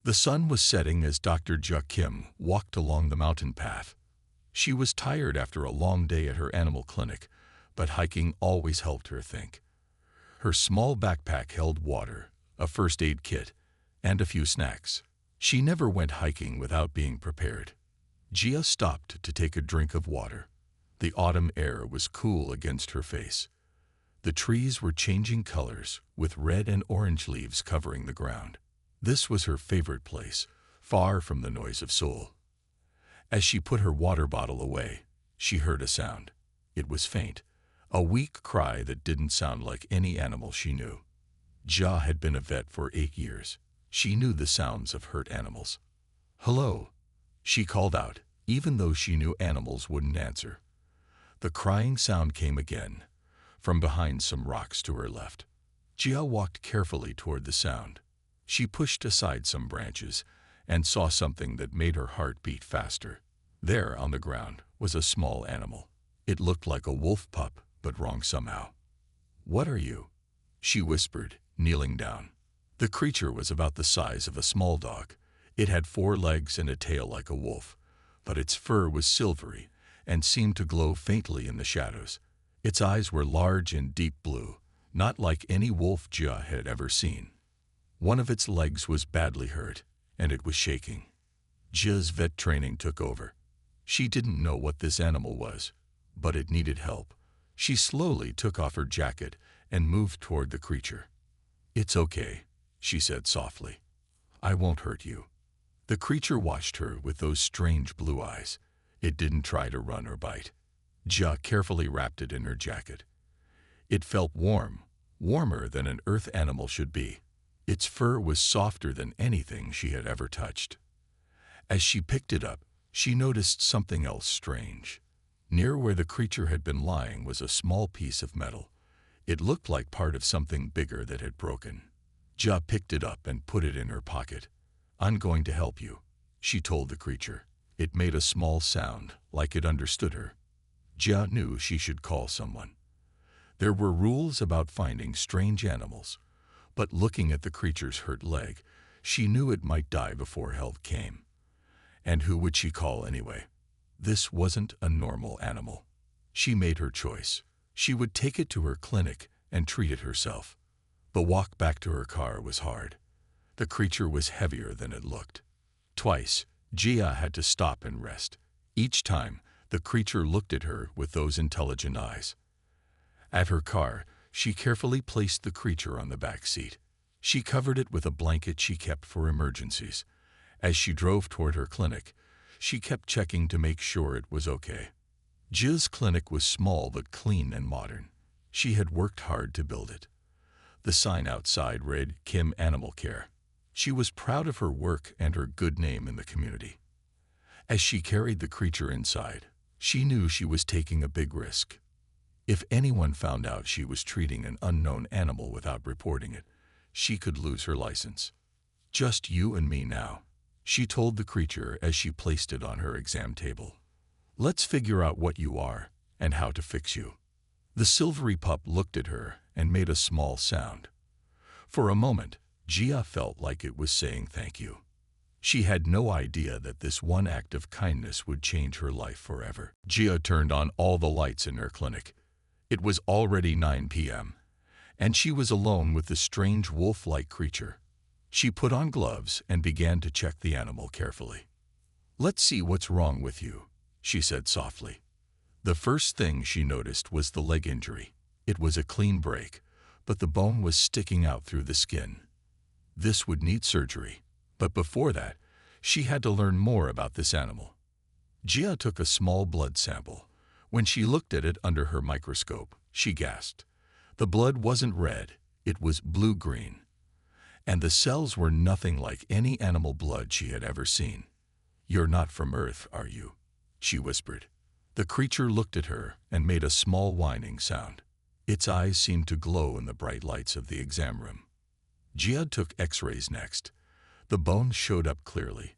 The sun was setting as Dr. Ja Kim walked along the mountain path. She was tired after a long day at her animal clinic, but hiking always helped her think. Her small backpack held water, a first aid kit, and a few snacks. She never went hiking without being prepared. Gia stopped to take a drink of water. The autumn air was cool against her face. The trees were changing colors, with red and orange leaves covering the ground. This was her favorite place, far from the noise of Seoul. As she put her water bottle away, she heard a sound. It was faint, a weak cry that didn't sound like any animal she knew. Ja had been a vet for 8 years. She knew the sounds of hurt animals. "Hello," she called out, even though she knew animals wouldn't answer. The crying sound came again, from behind some rocks to her left. Gia walked carefully toward the sound. She pushed aside some branches and saw something that made her heart beat faster. There, on the ground, was a small animal. It looked like a wolf pup, but wrong somehow. "What are you?" she whispered, kneeling down. The creature was about the size of a small dog. It had 4 legs and a tail like a wolf, but its fur was silvery and seemed to glow faintly in the shadows. Its eyes were large and deep blue, not like any wolf Gia had ever seen. One of its legs was badly hurt, and it was shaking. Gia's vet training took over. She didn't know what this animal was, but it needed help. She slowly took off her jacket and moved toward the creature. "It's okay," she said softly. "I won't hurt you." The creature watched her with those strange blue eyes. It didn't try to run or bite. Gia carefully wrapped it in her jacket. It felt warm, warmer than an earth animal should be. Its fur was softer than anything she had ever touched. As she picked it up, she noticed something else strange. Near where the creature had been lying was a small piece of metal. It looked like part of something bigger that had broken. Gia picked it up and put it in her pocket. "I'm going to help you," she told the creature. It made a small sound, like it understood her. Gia knew she should call someone. There were rules about finding strange animals, but looking at the creature's hurt leg, she knew it might die before help came. And who would she call anyway? This wasn't a normal animal. She made her choice. She would take it to her clinic and treat it herself. The walk back to her car was hard. The creature was heavier than it looked. Twice, Gia had to stop and rest. Each time, the creature looked at her with those intelligent eyes. At her car, she carefully placed the creature on the back seat. She covered it with a blanket she kept for emergencies. As she drove toward her clinic, she kept checking to make sure it was okay. Gia's clinic was small but clean and modern. She had worked hard to build it. The sign outside read "Kim Animal Care." She was proud of her work and her good name in the community. As she carried the creature inside, she knew she was taking a big risk. If anyone found out she was treating an unknown animal without reporting it, she could lose her license. "Just you and me now," she told the creature as she placed it on her exam table. "Let's figure out what you are and how to fix you." The silvery pup looked at her and made a small sound. For a moment, Gia felt like it was saying thank you. She had no idea that this one act of kindness would change her life forever. Gia turned on all the lights in her clinic. It was already 9 p.m., and she was alone with the strange wolf-like creature. She put on gloves and began to check the animal carefully. "Let's see what's wrong with you," she said softly. The first thing she noticed was the leg injury. It was a clean break, but the bone was sticking out through the skin. This would need surgery, but before that, she had to learn more about this animal. Gia took a small blood sample. When she looked at it under her microscope, she gasped. The blood wasn't red, it was blue-green. And the cells were nothing like any animal blood she had ever seen. "You're not from Earth, are you?" she whispered. The creature looked at her and made a small whining sound. Its eyes seemed to glow in the bright lights of the exam room. Gia took x-rays next. The bones showed up clearly,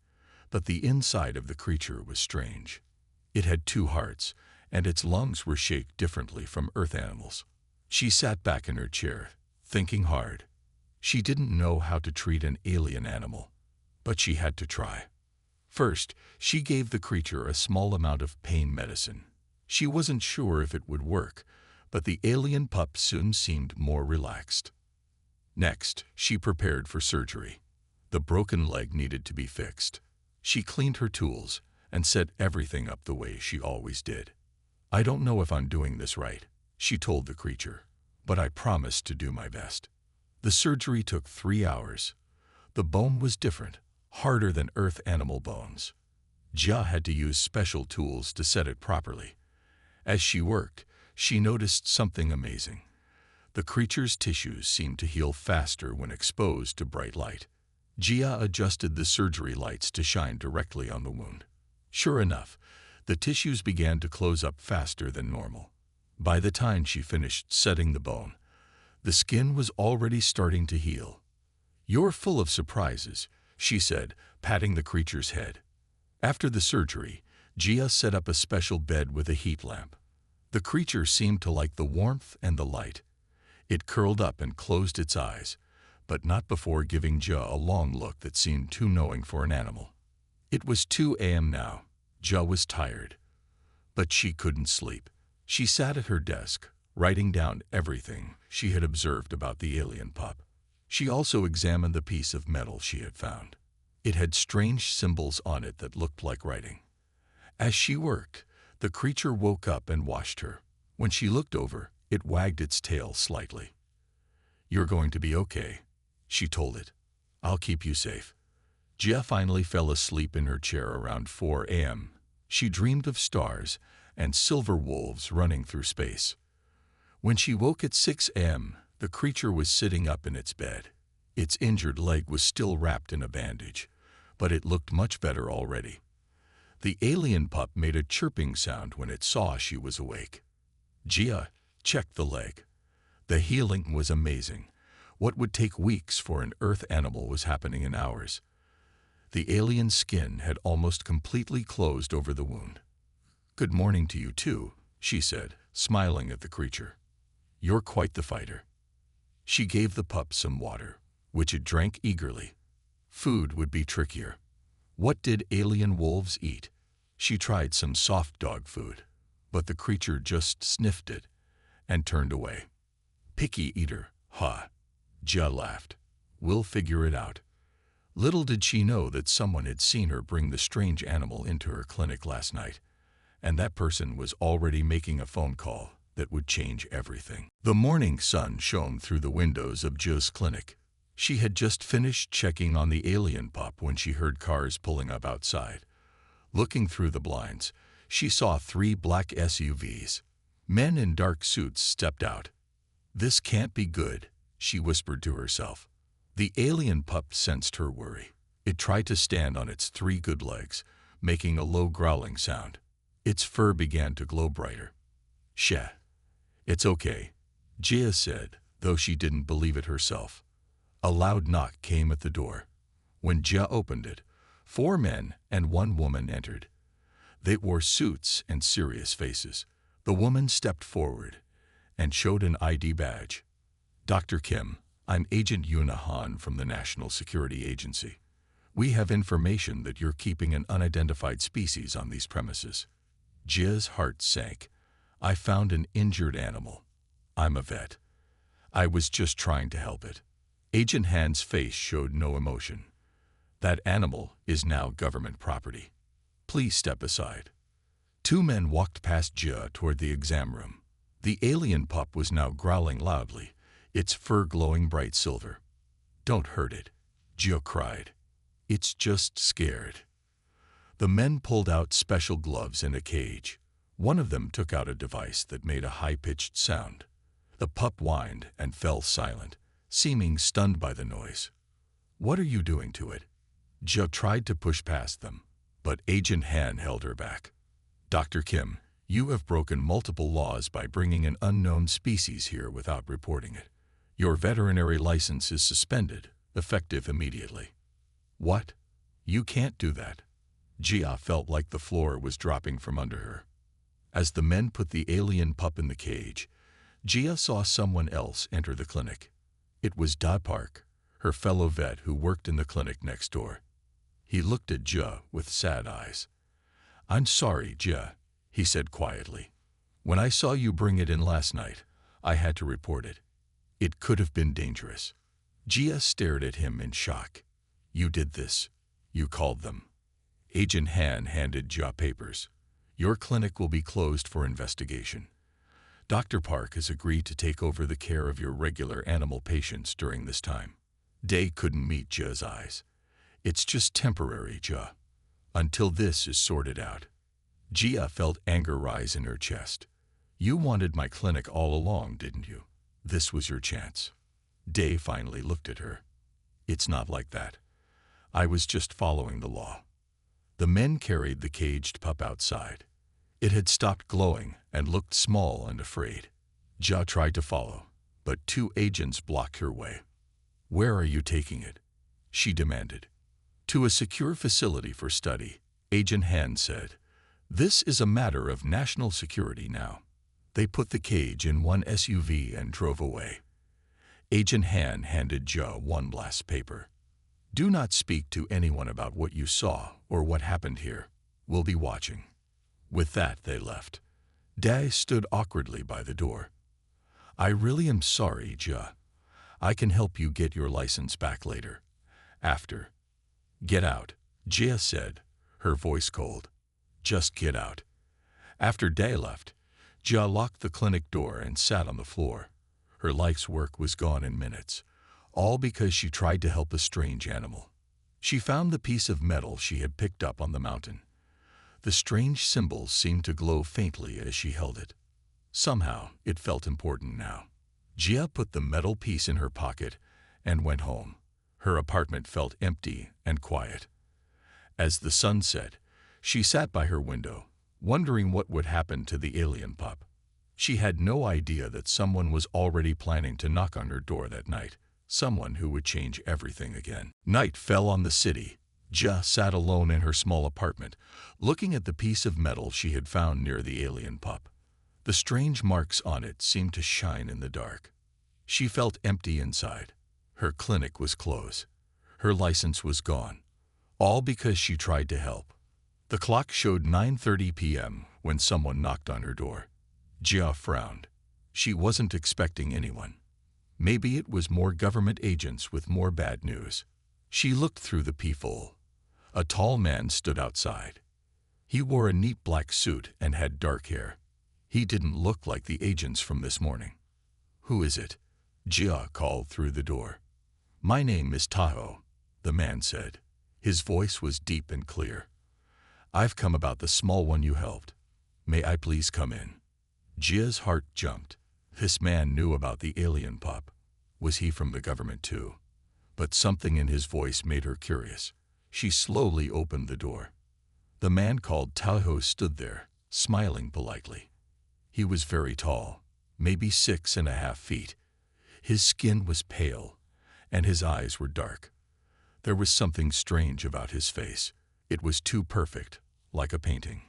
but the inside of the creature was strange. It had 2 hearts, and its lungs were shaped differently from Earth animals. She sat back in her chair, thinking hard. She didn't know how to treat an alien animal, but she had to try. First, she gave the creature a small amount of pain medicine. She wasn't sure if it would work, but the alien pup soon seemed more relaxed. Next, she prepared for surgery. The broken leg needed to be fixed. She cleaned her tools and set everything up the way she always did. "I don't know if I'm doing this right," she told the creature, "but I promised to do my best." The surgery took 3 hours. The bone was different, harder than earth animal bones. Jia had to use special tools to set it properly. As she worked, she noticed something amazing. The creature's tissues seemed to heal faster when exposed to bright light. Jia adjusted the surgery lights to shine directly on the wound. Sure enough, the tissues began to close up faster than normal. By the time she finished setting the bone, the skin was already starting to heal. "You're full of surprises," she said, patting the creature's head. After the surgery, Jia set up a special bed with a heat lamp. The creature seemed to like the warmth and the light. It curled up and closed its eyes, but not before giving Jia a long look that seemed too knowing for an animal. It was 2 a.m. now. Jia was tired, but she couldn't sleep. She sat at her desk, writing down everything she had observed about the alien pup. She also examined the piece of metal she had found. It had strange symbols on it that looked like writing. As she worked, the creature woke up and watched her. When she looked over, it wagged its tail slightly. "You're going to be okay," she told it. "I'll keep you safe." Jia finally fell asleep in her chair around 4 a.m. She dreamed of stars and silver wolves running through space. When she woke at 6 a.m., the creature was sitting up in its bed. Its injured leg was still wrapped in a bandage, but it looked much better already. The alien pup made a chirping sound when it saw she was awake. Jia checked the leg. The healing was amazing. What would take weeks for an earth animal was happening in hours. The alien skin had almost completely closed over the wound. "Good morning to you too," she said, smiling at the creature. "You're quite the fighter." She gave the pup some water, which it drank eagerly. Food would be trickier. What did alien wolves eat? She tried some soft dog food, but the creature just sniffed it and turned away. "Picky eater, huh?" Jia laughed. "We'll figure it out." Little did she know that someone had seen her bring the strange animal into her clinic last night, and that person was already making a phone call that would change everything. The morning sun shone through the windows of Jia's clinic. She had just finished checking on the alien pup when she heard cars pulling up outside. Looking through the blinds, she saw 3 black SUVs. Men in dark suits stepped out. "This can't be good," she whispered to herself. The alien pup sensed her worry. It tried to stand on its 3 good legs, making a low growling sound. Its fur began to glow brighter. "Sheh. It's okay," Jia said, though she didn't believe it herself. A loud knock came at the door. When Jia opened it, 4 men and 1 woman entered. They wore suits and serious faces. The woman stepped forward and showed an ID badge. "Dr. Kim, I'm Agent Yuna Han from the National Security Agency. We have information that you're keeping an unidentified species on these premises." Jia's heart sank. "I found an injured animal. I'm a vet. I was just trying to help it." Agent Han's face showed no emotion. "That animal is now government property. Please step aside." 2 men walked past Jia toward the exam room. The alien pup was now growling loudly, its fur glowing bright silver. "Don't hurt it," Jia cried. "It's just scared." The men pulled out special gloves and a cage. One of them took out a device that made a high-pitched sound. The pup whined and fell silent, seeming stunned by the noise. "What are you doing to it?" Jia tried to push past them, but Agent Han held her back. "Dr. Kim, you have broken multiple laws by bringing an unknown species here without reporting it. Your veterinary license is suspended, effective immediately." "What? You can't do that." Jia felt like the floor was dropping from under her. As the men put the alien pup in the cage, Jia saw someone else enter the clinic. It was Da Park, her fellow vet who worked in the clinic next door. He looked at Jia with sad eyes. "I'm sorry, Jia," he said quietly. "When I saw you bring it in last night, I had to report it. It could have been dangerous." Jia stared at him in shock. "You did this. You called them." Agent Han handed Jia papers. "Your clinic will be closed for investigation. Dr. Park has agreed to take over the care of your regular animal patients during this time." Day couldn't meet Jia's eyes. "It's just temporary, Jia. Until this is sorted out." Jia felt anger rise in her chest. "You wanted my clinic all along, didn't you? This was your chance." Day finally looked at her. "It's not like that. I was just following the law." The men carried the caged pup outside. It had stopped glowing and looked small and afraid. Jia tried to follow, but 2 agents blocked her way. "Where are you taking it?" she demanded. "To a secure facility for study," Agent Han said. "This is a matter of national security now." They put the cage in one SUV and drove away. Agent Han handed Jia one last paper. "Do not speak to anyone about what you saw or what happened here. We'll be watching." With that, they left. Day stood awkwardly by the door. "I really am sorry, Jia. I can help you get your license back later. After." "Get out," Jia said, her voice cold. "Just get out." After Day left, Jia locked the clinic door and sat on the floor. Her life's work was gone in minutes, all because she tried to help a strange animal. She found the piece of metal she had picked up on the mountain. The strange symbols seemed to glow faintly as she held it. Somehow, it felt important now. Jia put the metal piece in her pocket and went home. Her apartment felt empty and quiet. As the sun set, she sat by her window, wondering what would happen to the alien pup. She had no idea that someone was already planning to knock on her door that night, someone who would change everything again. Night fell on the city. Jia sat alone in her small apartment, looking at the piece of metal she had found near the alien pup. The strange marks on it seemed to shine in the dark. She felt empty inside. Her clinic was closed. Her license was gone. All because she tried to help. The clock showed 9:30 p.m. when someone knocked on her door. Jia frowned. She wasn't expecting anyone. Maybe it was more government agents with more bad news. She looked through the peephole. A tall man stood outside. He wore a neat black suit and had dark hair. He didn't look like the agents from this morning. "Who is it?" Jia called through the door. "My name is Tahoe," the man said. His voice was deep and clear. "I've come about the small one you helped. May I please come in?" Jia's heart jumped. This man knew about the alien pup. Was he from the government too? But something in his voice made her curious. She slowly opened the door. The man called Tahoe stood there, smiling politely. He was very tall, maybe 6.5 feet. His skin was pale, and his eyes were dark. There was something strange about his face. It was too perfect, like a painting.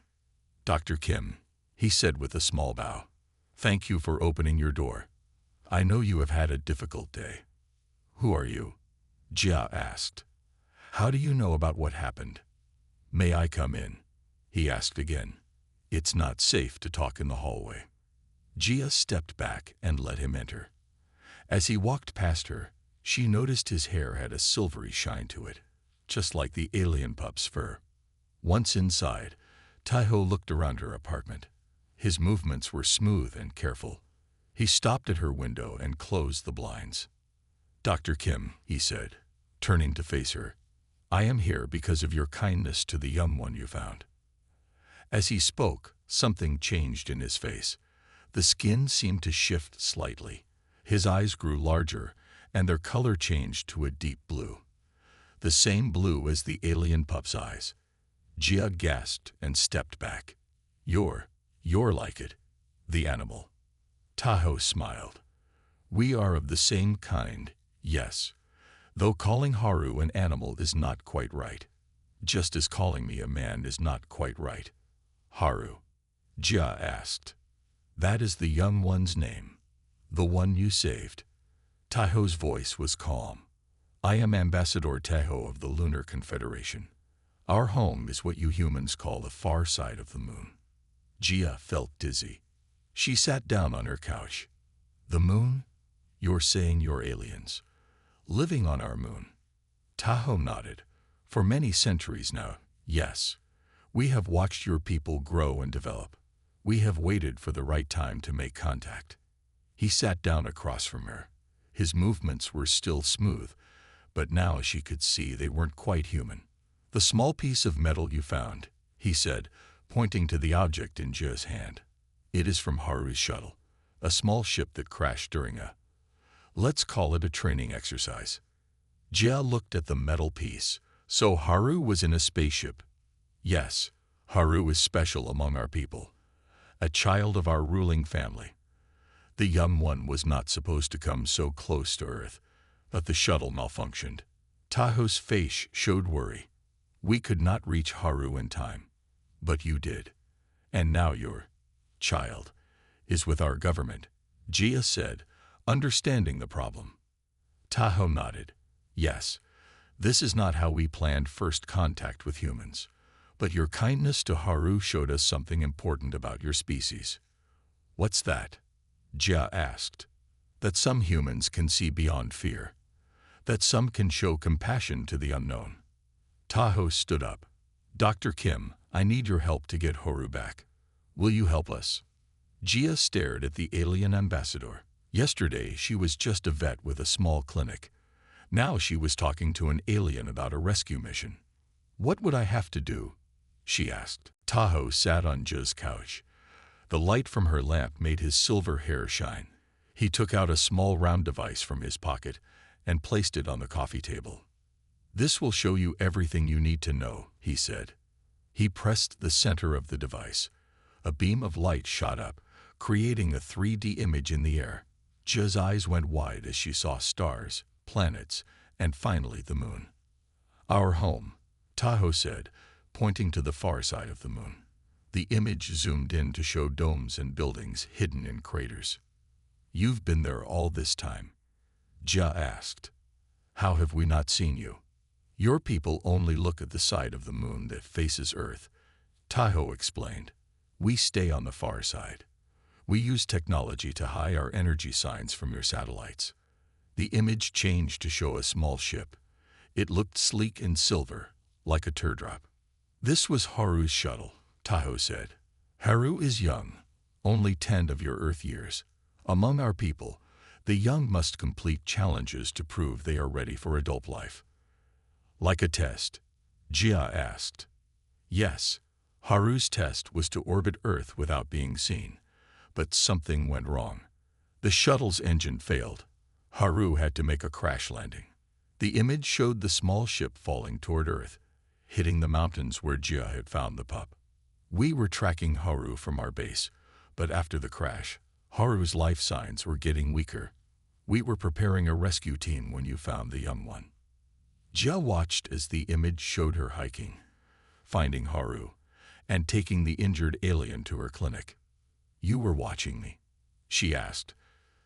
"Dr. Kim," he said with a small bow. "Thank you for opening your door. I know you have had a difficult day." "Who are you?" Jia asked. "How do you know about what happened?" "May I come in?" he asked again. "It's not safe to talk in the hallway." Jia stepped back and let him enter. As he walked past her, she noticed his hair had a silvery shine to it, just like the alien pup's fur. Once inside, Tahoe looked around her apartment. His movements were smooth and careful. He stopped at her window and closed the blinds. "Dr. Kim," he said, turning to face her, "I am here because of your kindness to the young one you found." As he spoke, something changed in his face. The skin seemed to shift slightly. His eyes grew larger, and their color changed to a deep blue. The same blue as the alien pup's eyes. Jia gasped and stepped back. You're like it, the animal." Tahoe smiled. "We are of the same kind, yes. Though calling Haru an animal is not quite right. Just as calling me a man is not quite right." "Haru?" Jia asked. "That is the young one's name. The one you saved." Tahoe's voice was calm. "I am Ambassador Tahoe of the Lunar Confederation. Our home is what you humans call the far side of the moon. Gia felt dizzy. She sat down on her couch. The moon? You're saying you're aliens, living on our moon? Tahoe nodded. For many centuries now, yes. We have watched your people grow and develop. We have waited for the right time to make contact. He sat down across from her. His movements were still smooth, but now she could see they weren't quite human. The small piece of metal you found, he said, pointing to the object in Jia's hand. It is from Haru's shuttle, a small ship that crashed during a, let's call it a training exercise. Jia looked at the metal piece. So Haru was in a spaceship. Yes, Haru is special among our people, a child of our ruling family. The young one was not supposed to come so close to Earth, but the shuttle malfunctioned. Tahoe's face showed worry. We could not reach Haru in time, but you did. And now your child is with our government, Gia said, understanding the problem. Tahoe nodded. Yes, this is not how we planned first contact with humans, but your kindness to Haru showed us something important about your species. What's that? Jia asked. That some humans can see beyond fear. That some can show compassion to the unknown. Tahoe stood up. Dr. Kim, I need your help to get Haru back. Will you help us? Jia stared at the alien ambassador. Yesterday she was just a vet with a small clinic. Now she was talking to an alien about a rescue mission. What would I have to do? She asked. Tahoe sat on Jia's couch. The light from her lamp made his silver hair shine. He took out a small round device from his pocket and placed it on the coffee table. This will show you everything you need to know, he said. He pressed the center of the device. A beam of light shot up, creating a 3D image in the air. Jia's eyes went wide as she saw stars, planets, and finally the moon. Our home, Tahoe said, pointing to the far side of the moon. The image zoomed in to show domes and buildings hidden in craters. You've been there all this time? Jia asked. How have we not seen you? Your people only look at the side of the moon that faces Earth, Tahoe explained. We stay on the far side. We use technology to hide our energy signs from your satellites. The image changed to show a small ship. It looked sleek and silver, like a teardrop. This was Haru's shuttle, Tahoe said. Haru is young, only 10 of your Earth years. Among our people, the young must complete challenges to prove they are ready for adult life. Like a test? Jia asked. Yes, Haru's test was to orbit Earth without being seen, but something went wrong. The shuttle's engine failed. Haru had to make a crash landing. The image showed the small ship falling toward Earth, hitting the mountains where Jia had found the pup. We were tracking Haru from our base, but after the crash, Haru's life signs were getting weaker. We were preparing a rescue team when you found the young one. Jia watched as the image showed her hiking, finding Haru, and taking the injured alien to her clinic. You were watching me? She asked,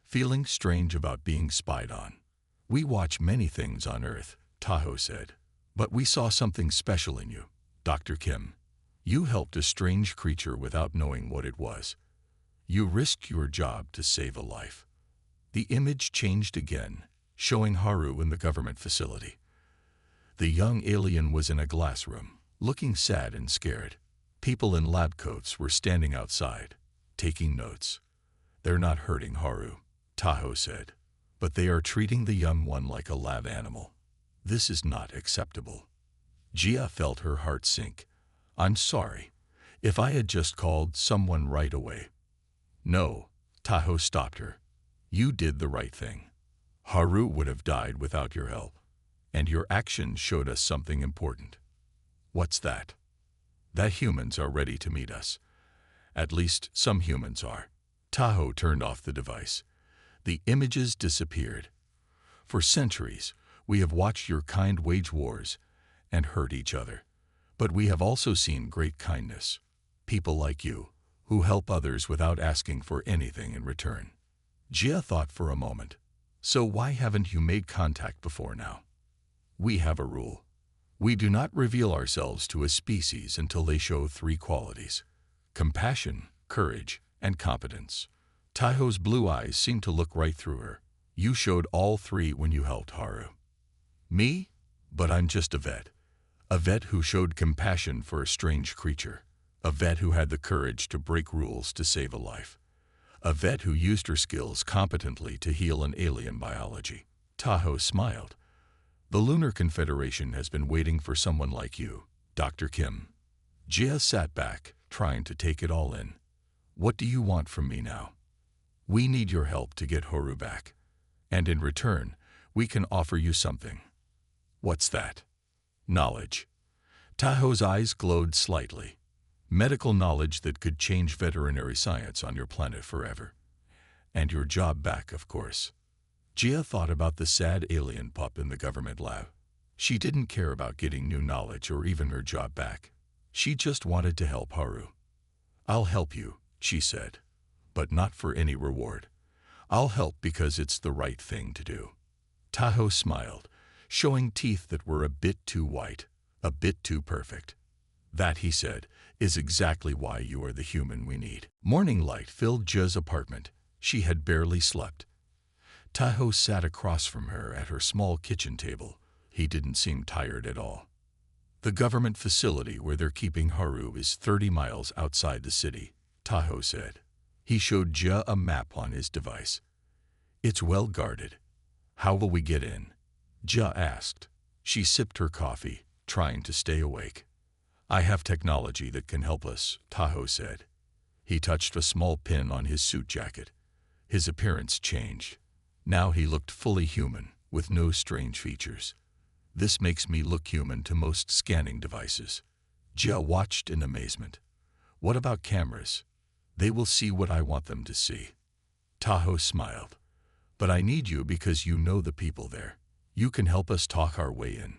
feeling strange about being spied on. We watch many things on Earth, Tahoe said, but we saw something special in you, Dr. Kim. You helped a strange creature without knowing what it was. You risked your job to save a life. The image changed again, showing Haru in the government facility. The young alien was in a glass room, looking sad and scared. People in lab coats were standing outside, taking notes. They're not hurting Haru, Tahoe said, but they are treating the young one like a lab animal. This is not acceptable. Jia felt her heart sink. I'm sorry. If I had just called someone right away. No, Tahoe stopped her. You did the right thing. Haru would have died without your help, and your actions showed us something important. What's that? That humans are ready to meet us. At least some humans are. Tahoe turned off the device. The images disappeared. For centuries, we have watched your kind wage wars and hurt each other. But we have also seen great kindness. People like you, who help others without asking for anything in return. Jia thought for a moment. So why haven't you made contact before now? We have a rule. We do not reveal ourselves to a species until they show three qualities: compassion, courage, and competence. Taiho's blue eyes seemed to look right through her. You showed all three when you helped Haru. Me? But I'm just a vet. A vet who showed compassion for a strange creature. A vet who had the courage to break rules to save a life. A vet who used her skills competently to heal an alien biology. Taiho smiled. The Lunar Confederation has been waiting for someone like you, Dr. Kim. Jia sat back, trying to take it all in. What do you want from me now? We need your help to get Haru back. And in return, we can offer you something. What's that? Knowledge. Taiho's eyes glowed slightly. Medical knowledge that could change veterinary science on your planet forever. And your job back, of course. Jia thought about the sad alien pup in the government lab. She didn't care about getting new knowledge or even her job back. She just wanted to help Haru. I'll help you, she said, but not for any reward. I'll help because it's the right thing to do. Taiho smiled, showing teeth that were a bit too white, a bit too perfect. That, he said, is exactly why you are the human we need. Morning light filled Jia's apartment. She had barely slept. Taiho sat across from her at her small kitchen table. He didn't seem tired at all. The government facility where they're keeping Haru is 30 miles outside the city, Taiho said. He showed Jia a map on his device. It's well guarded. How will we get in? Jia asked. She sipped her coffee, trying to stay awake. I have technology that can help us, Taiho said. He touched a small pin on his suit jacket. His appearance changed. Now he looked fully human, with no strange features. This makes me look human to most scanning devices. Jia watched in amazement. What about cameras? They will see what I want them to see. Taiho smiled. But I need you because you know the people there. You can help us talk our way in.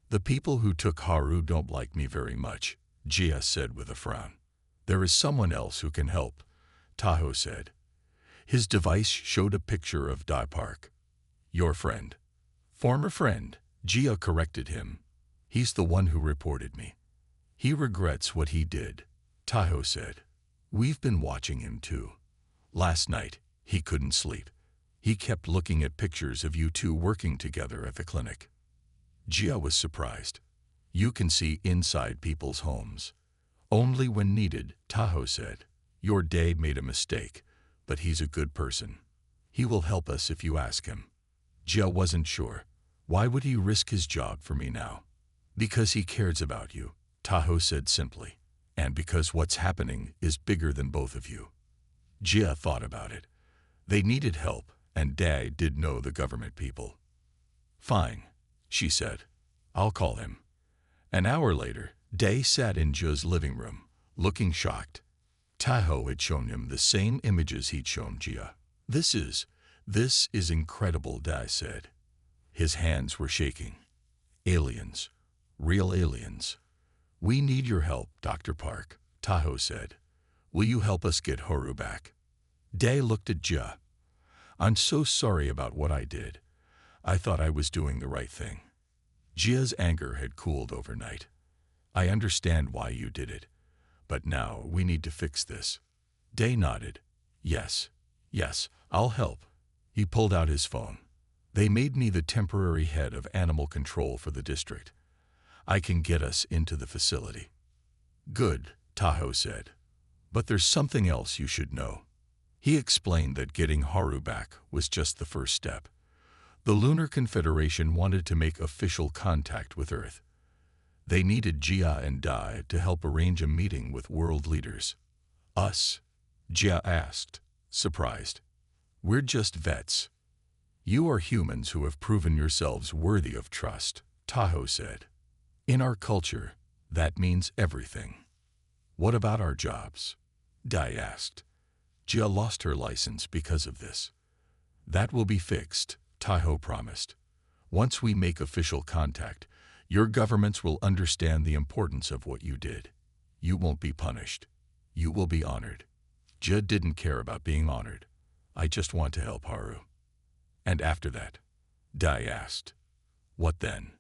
The people who took Haru don't like me very much, Jia said with a frown. There is someone else who can help, Taiho said. His device showed a picture of Dai Park. Your friend. Former friend, Jia corrected him. He's the one who reported me. He regrets what he did, Taiho said. We've been watching him too. Last night, he couldn't sleep. He kept looking at pictures of you two working together at the clinic. Jia was surprised. You can see inside people's homes. Only when needed, Taiho said. Your Day made a mistake, but he's a good person. He will help us if you ask him. Jia wasn't sure. Why would he risk his job for me now? Because he cares about you, Taiho said simply. And because what's happening is bigger than both of you. Jia thought about it. They needed help, and Dai did know the government people. Fine, she said. I'll call him. An hour later, Dai sat in Jia's living room, looking shocked. Taiho had shown him the same images he'd shown Jia. This is incredible, Dai said. His hands were shaking. Aliens. Real aliens. We need your help, Dr. Park, Taiho said. Will you help us get Haru back? Dai looked at Jia. I'm so sorry about what I did. I thought I was doing the right thing. Jia's anger had cooled overnight. I understand why you did it. But now we need to fix this. Dai nodded. Yes, I'll help. He pulled out his phone. They made me the temporary head of animal control for the district. I can get us into the facility. Good, Taiho said. But there's something else you should know. He explained that getting Haru back was just the first step. The Lunar Confederation wanted to make official contact with Earth. They needed Jia and Dai to help arrange a meeting with world leaders. Us? Jia asked, surprised. We're just vets. You are humans who have proven yourselves worthy of trust, Taiho said. In our culture, that means everything. What about our jobs? Dai asked. Jia lost her license because of this. That will be fixed, Taiho promised. Once we make official contact, your governments will understand the importance of what you did. You won't be punished. You will be honored. Jia didn't care about being honored. I just want to help Haru. And after that? Dai asked. What then?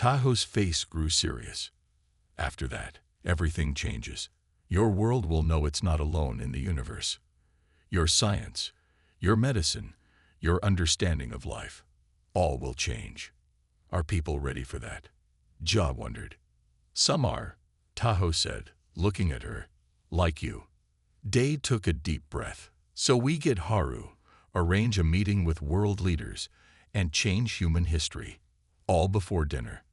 Tahoe's face grew serious. After that, everything changes. Your world will know it's not alone in the universe. Your science, your medicine, your understanding of life, all will change. Are people ready for that? Ja wondered. Some are, Tahoe said, looking at her. Like you. Day took a deep breath. So we get Haru, arrange a meeting with world leaders, and change human history, all before dinner.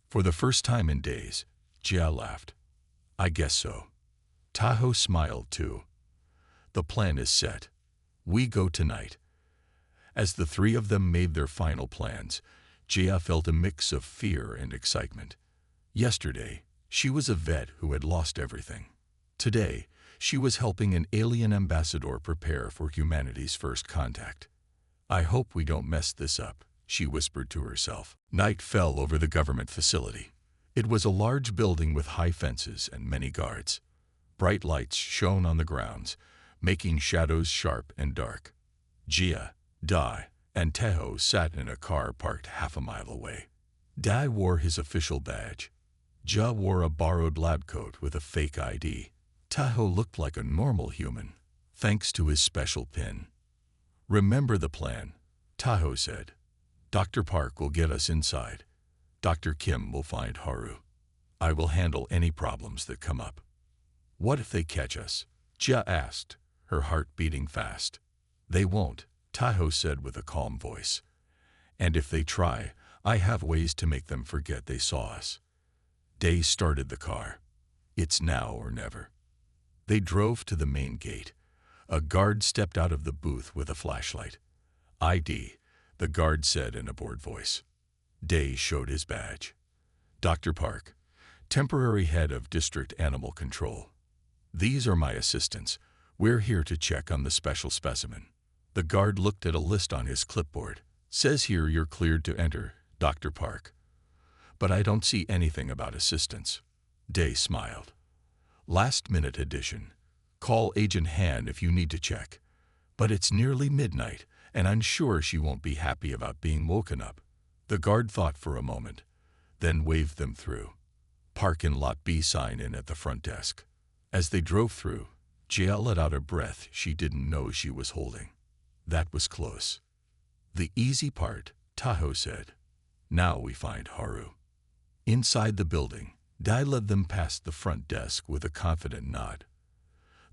For the first time in days, Ja laughed. I guess so. Tahoe smiled too. The plan is set. We go tonight. As the three of them made their final plans, Ja felt a mix of fear and excitement. Yesterday, she was a vet who had lost everything. Today, she was helping an alien ambassador prepare for humanity's first contact. I hope we don't mess this up, she whispered to herself. Night fell over the government facility. It was a large building with high fences and many guards. Bright lights shone on the grounds, making shadows sharp and dark. Gia, Dai, and Tahoe sat in a car parked half a mile away. Dai wore his official badge. Ja wore a borrowed lab coat with a fake ID. Tahoe looked like a normal human, thanks to his special pin. Remember the plan, Tahoe said. Dr. Park will get us inside. Dr. Kim will find Haru. I will handle any problems that come up. What if they catch us? Ja asked, her heart beating fast. They won't, Tahoe said with a calm voice. And if they try, I have ways to make them forget they saw us. Day started the car. It's now or never. They drove to the main gate. A guard stepped out of the booth with a flashlight. ID, the guard said in a bored voice. Day showed his badge. Dr. Park, temporary head of District Animal Control. These are my assistants. We're here to check on the special specimen. The guard looked at a list on his clipboard. Says here you're cleared to enter, Dr. Park. But I don't see anything about assistance. Day smiled. Last-minute addition. Call Agent Han if you need to check. But it's nearly midnight, and I'm sure she won't be happy about being woken up. The guard thought for a moment, then waved them through. Park in Lot B sign in at the front desk. As they drove through, Gia let out a breath she didn't know she was holding. That was close. The easy part, Tahoe said. Now we find Haru. Inside the building, Dai led them past the front desk with a confident nod.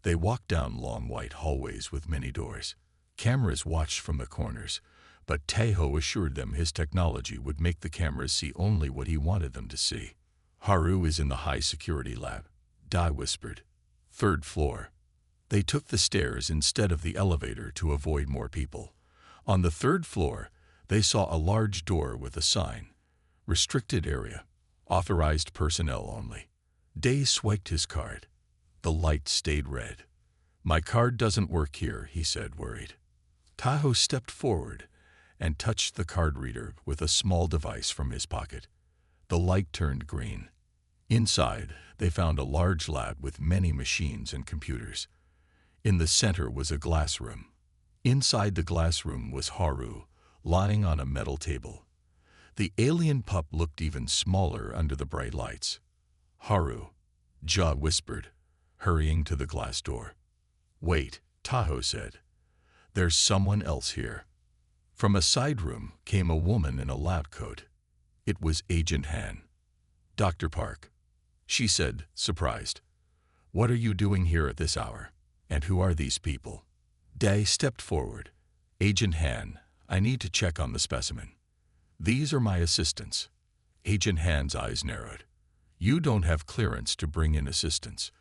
They walked down long white hallways with many doors. Cameras watched from the corners, but Tahoe assured them his technology would make the cameras see only what he wanted them to see. Haru is in the high-security lab, Dai whispered. 3rd floor. They took the stairs instead of the elevator to avoid more people. On the 3rd floor, they saw a large door with a sign. Restricted area. Authorized personnel only. Day swiped his card. The light stayed red. My card doesn't work here, he said, worried. Tahoe stepped forward and touched the card reader with a small device from his pocket. The light turned green. Inside, they found a large lab with many machines and computers. In the center was a glass room. Inside the glass room was Haru, lying on a metal table. The alien pup looked even smaller under the bright lights. Haru, Ja whispered, hurrying to the glass door. Wait, Tahoe said. There's someone else here. From a side room came a woman in a lab coat. It was Agent Han. Dr. Park, she said, surprised. What are you doing here at this hour? And who are these people? Day stepped forward. Agent Han, I need to check on the specimen. These are my assistants. Agent Han's eyes narrowed. You don't have clearance to bring in assistants.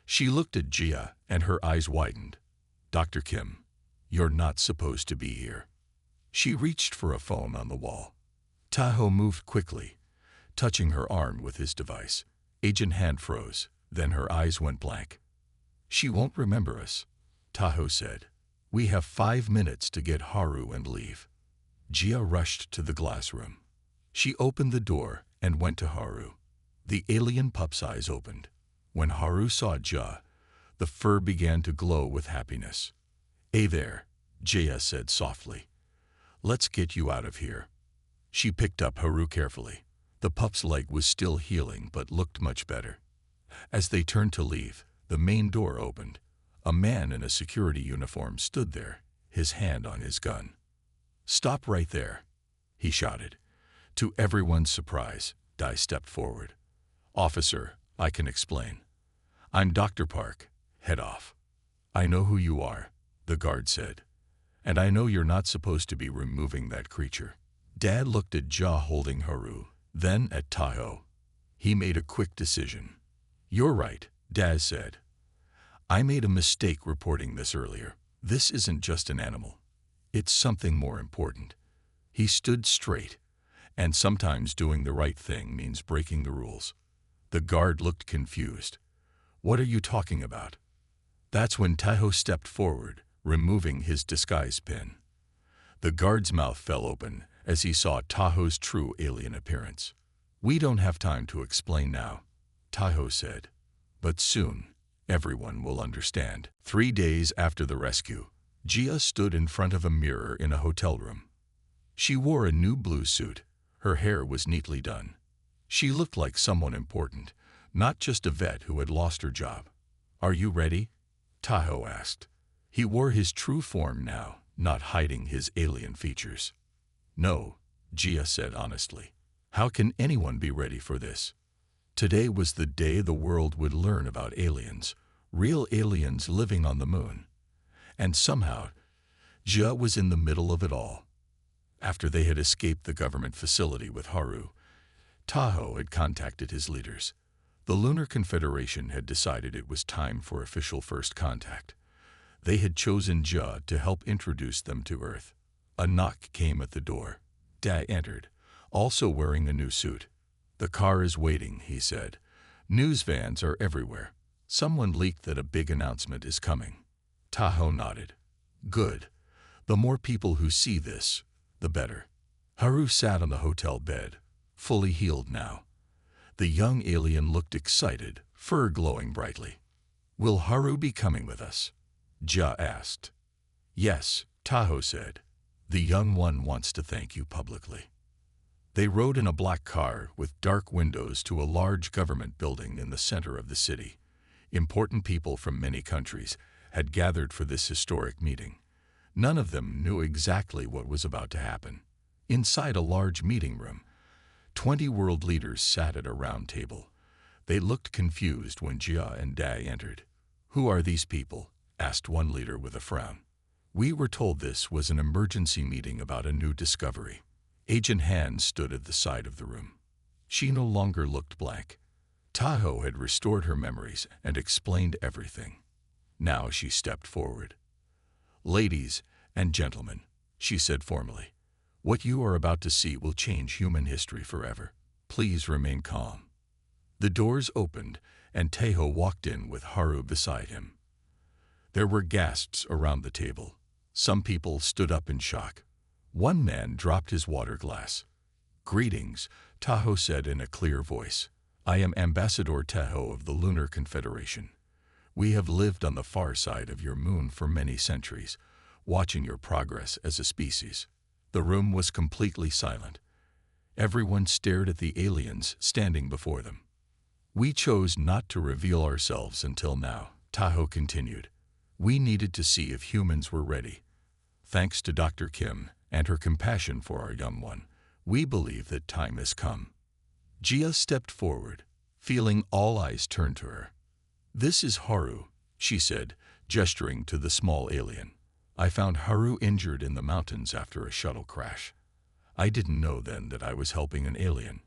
She looked at Gia, and her eyes widened. Dr. Kim, you're not supposed to be here. She reached for a phone on the wall. Tahoe moved quickly, touching her arm with his device. Agent Han froze, then her eyes went blank. She won't remember us, Tahoe said. We have 5 minutes to get Haru and leave. Gia rushed to the glass room. She opened the door and went to Haru. The alien pup's eyes opened. When Haru saw Gia, the fur began to glow with happiness. Hey there, Gia said softly. Let's get you out of here. She picked up Haru carefully. The pup's leg was still healing but looked much better. As they turned to leave, the main door opened. A man in a security uniform stood there, his hand on his gun. "Stop right there," he shouted. To everyone's surprise, Dai stepped forward. "Officer, I can explain. I'm Dr. Park. Head off." "I know who you are," the guard said. "And I know you're not supposed to be removing that creature." Dad looked at Ja holding Haru, then at Tahoe. He made a quick decision. "You're right," Dad said. "I made a mistake reporting this earlier. This isn't just an animal. It's something more important." He stood straight, and sometimes doing the right thing means breaking the rules. The guard looked confused. "What are you talking about?" That's when Tahoe stepped forward, removing his disguise pin. The guard's mouth fell open as he saw Tahoe's true alien appearance. "We don't have time to explain now," Tahoe said. "But soon, everyone will understand." 3 days after the rescue, Gia stood in front of a mirror in a hotel room. She wore a new blue suit. Her hair was neatly done. She looked like someone important, not just a vet who had lost her job. "Are you ready?" Tahoe asked. He wore his true form now, not hiding his alien features. "No," Gia said honestly. "How can anyone be ready for this?" Today was the day the world would learn about aliens, real aliens living on the moon. And somehow, Gia was in the middle of it all. After they had escaped the government facility with Haru, Tahoe had contacted his leaders. The Lunar Confederation had decided it was time for official first contact. They had chosen Gia to help introduce them to Earth. A knock came at the door. Dai entered, also wearing a new suit. "The car is waiting," he said. "News vans are everywhere. Someone leaked that a big announcement is coming." Tahoe nodded. "Good. The more people who see this, the better." Haru sat on the hotel bed, fully healed now. The young alien looked excited, fur glowing brightly. "Will Haru be coming with us?" Ja asked. "Yes," Tahoe said. "The young one wants to thank you publicly." They rode in a black car with dark windows to a large government building in the center of the city. Important people from many countries had gathered for this historic meeting. None of them knew exactly what was about to happen. Inside a large meeting room, 20 world leaders sat at a round table. They looked confused when Gia and Dai entered. "Who are these people?" asked one leader with a frown. "We were told this was an emergency meeting about a new discovery." Agent Han stood at the side of the room. She no longer looked blank. Tahoe had restored her memories and explained everything. Now she stepped forward. "Ladies and gentlemen," she said formally, "what you are about to see will change human history forever. Please remain calm." The doors opened, and Tahoe walked in with Haru beside him. There were gasps around the table. Some people stood up in shock. One man dropped his water glass. "Greetings," Tahoe said in a clear voice. "I am Ambassador Tahoe of the Lunar Confederation. We have lived on the far side of your moon for many centuries, watching your progress as a species." The room was completely silent. Everyone stared at the aliens standing before them. "We chose not to reveal ourselves until now," Tahoe continued. "We needed to see if humans were ready. Thanks to Dr. Kim and her compassion for our young one, we believe that time has come." Gia stepped forward, feeling all eyes turned to her. "This is Haru," she said, gesturing to the small alien. "I found Haru injured in the mountains after a shuttle crash. I didn't know then that I was helping an alien.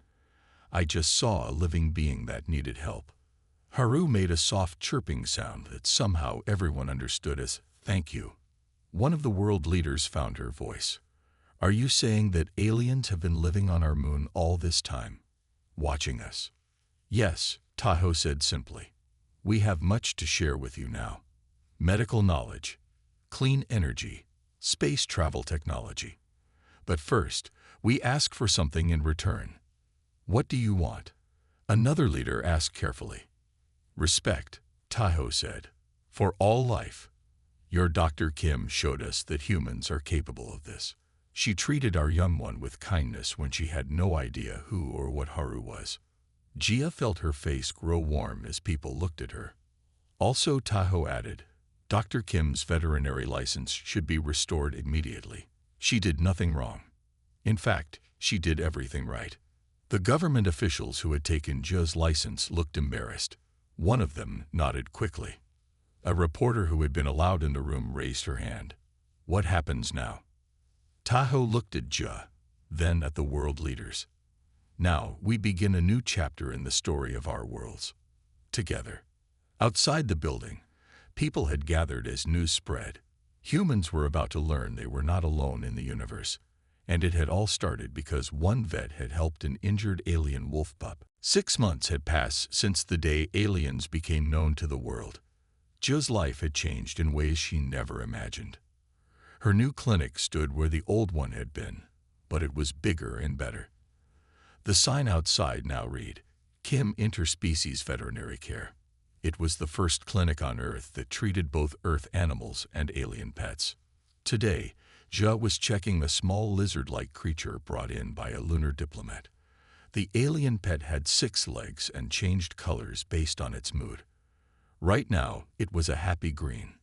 I just saw a living being that needed help." Haru made a soft chirping sound that somehow everyone understood as "thank you." One of the world leaders found her voice. "Are you saying that aliens have been living on our moon all this time, watching us?" "Yes," Tahoe said simply. "We have much to share with you now. Medical knowledge, clean energy, space travel technology. But first, we ask for something in return. What do you want?" Another leader asked carefully. "Respect," Tahoe said, "for all life. Your Dr. Kim showed us that humans are capable of this." She treated our young one with kindness when she had no idea who or what Haru was. Jia felt her face grow warm as people looked at her. Also, Tahoe added, Dr. Kim's veterinary license should be restored immediately. She did nothing wrong. In fact, she did everything right. The government officials who had taken Jia's license looked embarrassed. One of them nodded quickly. A reporter who had been allowed in the room raised her hand. What happens now? Tahoe looked at Jia, then at the world leaders. Now we begin a new chapter in the story of our worlds. Together. Outside the building, people had gathered as news spread. Humans were about to learn they were not alone in the universe, and it had all started because one vet had helped an injured alien wolf pup. 6 months had passed since the day aliens became known to the world. Jia's life had changed in ways she never imagined. Her new clinic stood where the old one had been, but it was bigger and better. The sign outside now read, Kim Interspecies Veterinary Care. It was the first clinic on Earth that treated both Earth animals and alien pets. Today, Jia was checking a small lizard-like creature brought in by a lunar diplomat. The alien pet had 6 legs and changed colors based on its mood. Right now, it was a happy green.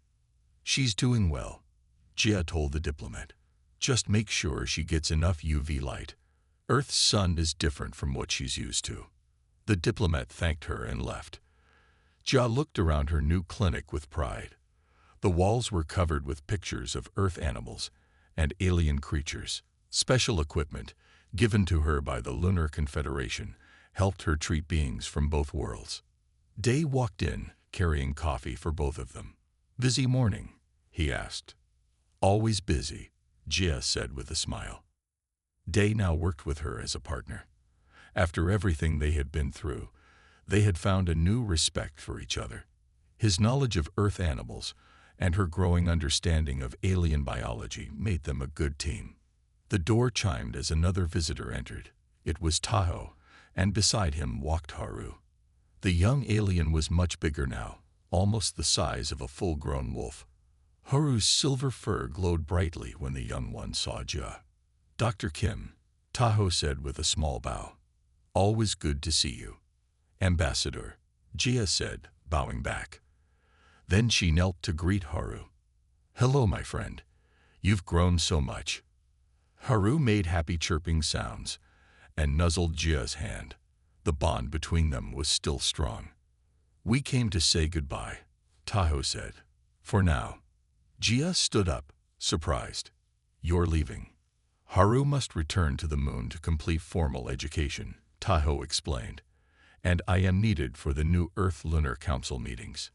She's doing well, Jia told the diplomat. Just make sure she gets enough UV light. Earth's sun is different from what she's used to. The diplomat thanked her and left. Jia looked around her new clinic with pride. The walls were covered with pictures of Earth animals and alien creatures. Special equipment, given to her by the Lunar Confederation, helped her treat beings from both worlds. Day walked in, carrying coffee for both of them. Busy morning? He asked. Always busy, Jia said with a smile. Day now worked with her as a partner. After everything they had been through, they had found a new respect for each other. His knowledge of Earth animals and her growing understanding of alien biology made them a good team. The door chimed as another visitor entered. It was Tahoe, and beside him walked Haru. The young alien was much bigger now, almost the size of a full-grown wolf. Haru's silver fur glowed brightly when the young one saw Jia. Dr. Kim, Tahoe said with a small bow. Always good to see you. Ambassador, Jia said, bowing back. Then she knelt to greet Haru. Hello, my friend. You've grown so much. Haru made happy chirping sounds and nuzzled Jia's hand. The bond between them was still strong. We came to say goodbye, Tahoe said. For now. Jia stood up, surprised. You're leaving. Haru must return to the moon to complete formal education, Tahoe explained, and I am needed for the new Earth Lunar Council meetings.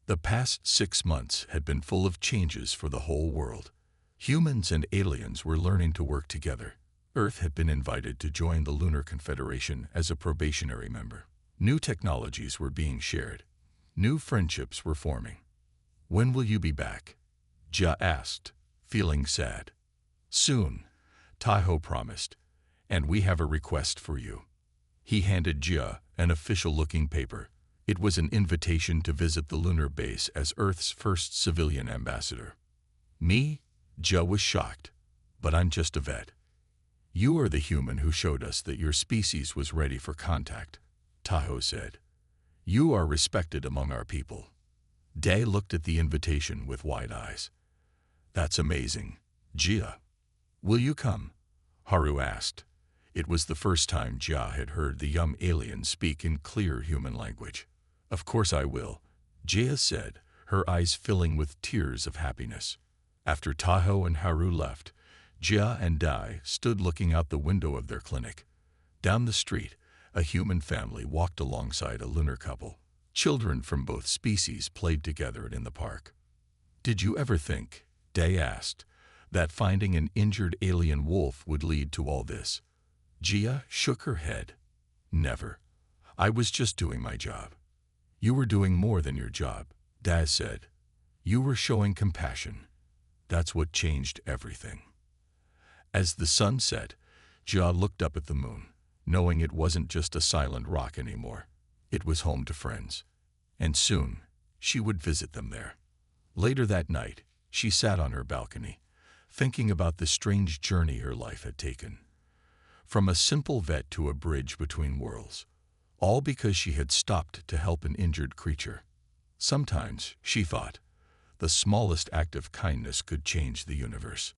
The past 6 months had been full of changes for the whole world. Humans and aliens were learning to work together. Earth had been invited to join the Lunar Confederation as a probationary member. New technologies were being shared. New friendships were forming. When will you be back? Jia asked, feeling sad. Soon, Tahoe promised, and we have a request for you. He handed Jia an official-looking paper. It was an invitation to visit the lunar base as Earth's first civilian ambassador. Me? Jia was shocked. But I'm just a vet. You are the human who showed us that your species was ready for contact, Tahoe said. You are respected among our people. Day looked at the invitation with wide eyes. That's amazing, Jia. Will you come? Haru asked. It was the first time Jia had heard the young alien speak in clear human language. Of course I will, Jia said, her eyes filling with tears of happiness. After Tahoe and Haru left, Jia and Dai stood looking out the window of their clinic. Down the street, a human family walked alongside a lunar couple. Children from both species played together in the park. Did you ever think, Dai asked, that finding an injured alien wolf would lead to all this? Jia shook her head. Never. I was just doing my job. You were doing more than your job, Dai said. You were showing compassion. That's what changed everything. As the sun set, Jia looked up at the moon, knowing it wasn't just a silent rock anymore. It was home to friends. And soon, she would visit them there. Later that night, she sat on her balcony, thinking about the strange journey her life had taken. From a simple vet to a bridge between worlds, all because she had stopped to help an injured creature. Sometimes, she thought, the smallest act of kindness could change the universe.